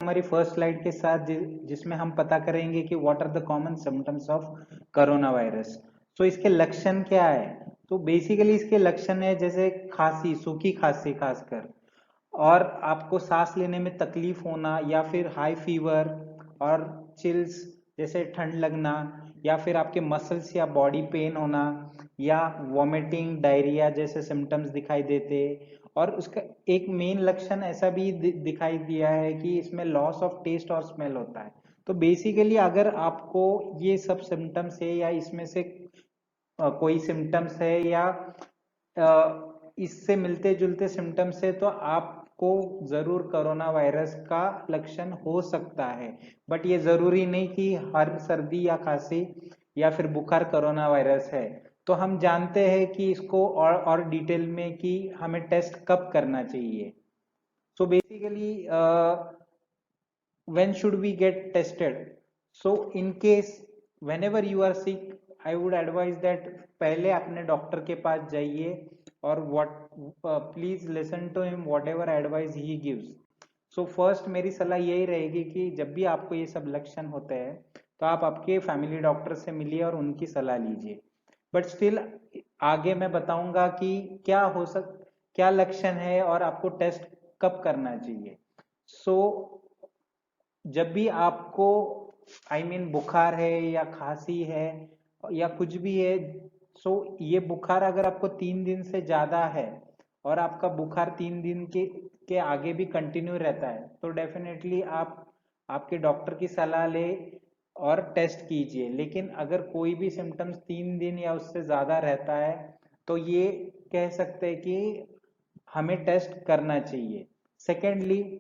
हमारी first slide के साथ जिसमें हम पता करेंगे कि what are the common symptoms of corona virus. तो इसके लक्षण क्या है? तो बेसिकली इसके लक्षण है जैसे खांसी, सूखी खांसी खासकर, और आपको सांस लेने में तकलीफ होना, या फिर हाई फीवर और चिल्स जैसे ठंड लगना, या फिर आपके मसल्स या बॉडी पेन होना, या वॉमिटिंग, डायरिया जैसे सिम्टम्स दिखाई देते। और उसका एक मेन लक्षण ऐसा भी दिखाई दिया है कि इसमें लॉस ऑफ टेस्ट और स्मेल होता है। तो बेसिकली अगर आपको ये सब सिम्टम्स है या इसमें से कोई सिम्टम्स है या इससे मिलते जुलते सिम्टम्स है, तो आपको जरूर कोरोना वायरस का लक्षण हो सकता है। बट ये जरूरी नहीं कि हर सर्दी या खांसी या फिर बुखार कोरोना वायरस है। तो हम जानते हैं कि इसको और डिटेल में कि हमें टेस्ट कब करना चाहिए। So basically when should we get tested? So in case whenever you are sick, I would advise that पहले अपने डॉक्टर के पास जाइए और please listen to him whatever advice he gives. So first मेरी सलाह यही रहेगी कि जब भी आपको ये सब लक्षण होते हैं तो आप आपके फैमिली डॉक्टर से मिलिए और उनकी सलाह लीजिए। बट स्टिल आगे मैं बताऊंगा कि क्या लक्षण है और आपको टेस्ट कब करना चाहिए। सो जब भी आपको बुखार है या खांसी है या कुछ भी है, सो ये बुखार अगर आपको 3 दिन से ज्यादा है और आपका बुखार 3 दिन के आगे भी कंटिन्यू रहता है, तो डेफिनेटली आप आपके डॉक्टर की सलाह ले और टेस्ट कीजिए। लेकिन अगर कोई भी सिम्टम्स 3 दिन या उससे ज्यादा रहता है, तो ये कह सकते हैं कि हमें टेस्ट करना चाहिए। सेकेंडली,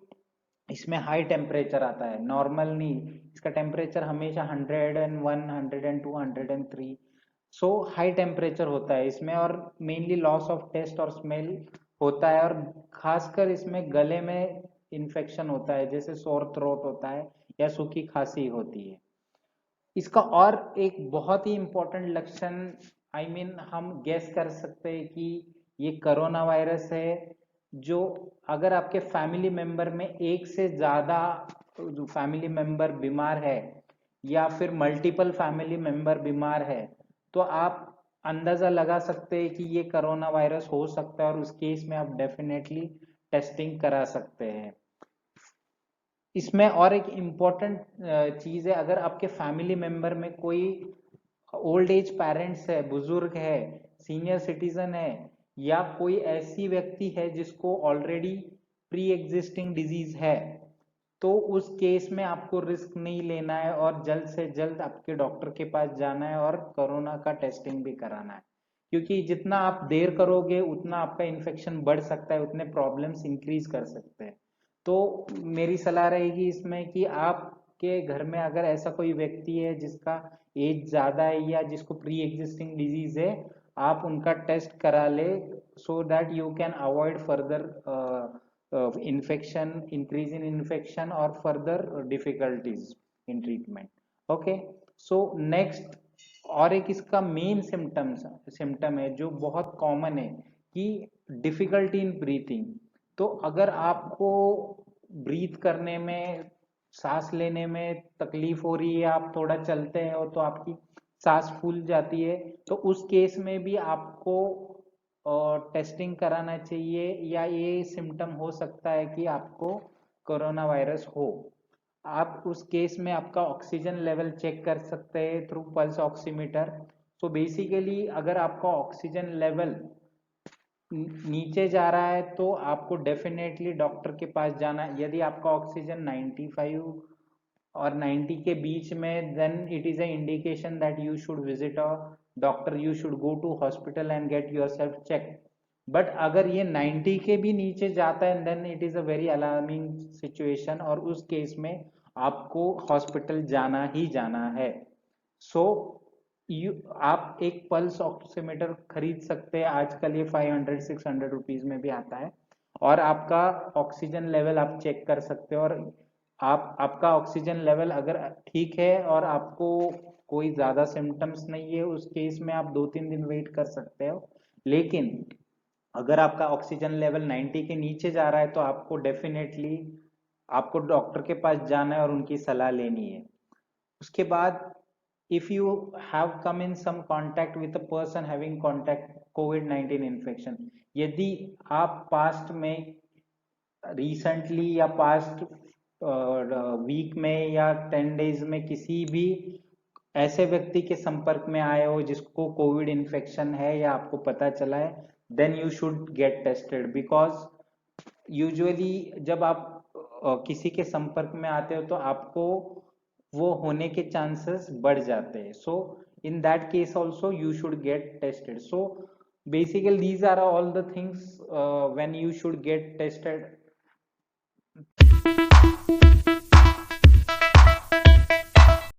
इसमें हाई टेम्परेचर आता है, नॉर्मल नहीं। इसका टेम्परेचर हमेशा 101, 102, 103, सो हाई टेम्परेचर होता है इसमें। और मेनली लॉस ऑफ टेस्ट और स्मेल होता है, और खासकर इसमें गले में इन्फेक्शन होता है, जैसे सोर थ्रोट होता है या सूखी खांसी होती है। इसका और एक बहुत ही इंपॉर्टेंट लक्षण हम गेस कर सकते हैं कि ये कोरोना वायरस है, जो अगर आपके फैमिली मेंबर में एक से ज्यादा फैमिली मेंबर बीमार है या फिर मल्टीपल फैमिली मेंबर बीमार है, तो आप अंदाजा लगा सकते हैं कि ये कोरोना वायरस हो सकता है, और उस केस में आप डेफिनेटली टेस्टिंग करा सकते हैं। इसमें और एक इम्पॉर्टेंट चीज है, अगर आपके फैमिली मेंबर में कोई ओल्ड एज पेरेंट्स है, बुजुर्ग है, सीनियर सिटीजन है, या कोई ऐसी व्यक्ति है जिसको ऑलरेडी प्री एग्जिस्टिंग डिजीज है, तो उस केस में आपको रिस्क नहीं लेना है और जल्द से जल्द आपके डॉक्टर के पास जाना है और कोरोना का टेस्टिंग भी कराना है। क्योंकि जितना आप देर करोगे उतना आपका इन्फेक्शन बढ़ सकता है, उतने प्रॉब्लम्स इंक्रीज कर सकते हैं। तो मेरी सलाह रहेगी इसमें कि आपके घर में अगर ऐसा कोई व्यक्ति है जिसका एज ज्यादा है या जिसको प्री एग्जिस्टिंग डिजीज है, आप उनका टेस्ट करा ले, so that you can avoid further infection, increase in infection or further difficulties in treatment. Okay, so next, और एक इसका मेन सिम्टम है जो बहुत कॉमन है कि डिफिकल्टी इन ब्रीथिंग। तो अगर आपको ब्रीथ करने में, सांस लेने में तकलीफ हो रही है, आप थोड़ा चलते हैं तो आपकी सांस फूल जाती है, तो उस केस में भी आपको टेस्टिंग कराना चाहिए, या ये सिम्टम हो सकता है कि आपको कोरोना वायरस हो। आप उस केस में आपका ऑक्सीजन लेवल चेक कर सकते हैं through pulse oximeter. So basically अगर आपका ऑक्सीजन लेवल नीचे जा रहा है तो आपको डेफिनेटली डॉक्टर के पास जाना है। यदि आपका ऑक्सीजन 95 और 90 के बीच में, then it is a indication that you should visit a doctor, you should go to hospital and get yourself check. But अगर ये 90 के भी नीचे जाता है, then it is a very alarming situation, और उस केस में आपको हॉस्पिटल जाना ही जाना है। सो आप एक पल्स ऑक्सीमीटर खरीद सकते हैं, आजकल ये 500-600 रुपीज में भी आता है, और आपका ऑक्सीजन लेवल आप चेक कर सकते हो। और आपका ऑक्सीजन लेवल अगर ठीक है और आपको कोई ज्यादा सिम्टम्स नहीं है, उस केस में आप 2-3 दिन वेट कर सकते हो। लेकिन अगर आपका ऑक्सीजन लेवल 90 के नीचे जा रहा है, तो आपको डेफिनेटली आपको डॉक्टर के पास जाना है और उनकी सलाह लेनी है। उसके बाद if you have come in some contact with a person having contact COVID-19 infection, यदि आप पास्ट में रिसेंटली या पास्ट वीक में या 10 डेज में किसी भी ऐसे व्यक्ति के संपर्क में आए हो जिसको कोविड इन्फेक्शन है या आपको पता चला है, then you should get tested, because usually जब आप किसी के संपर्क में आते हो तो आपको वो होने के चांसेस बढ़ जाते हैं। So in that case also you should get tested. So basically these are all the things when you should get tested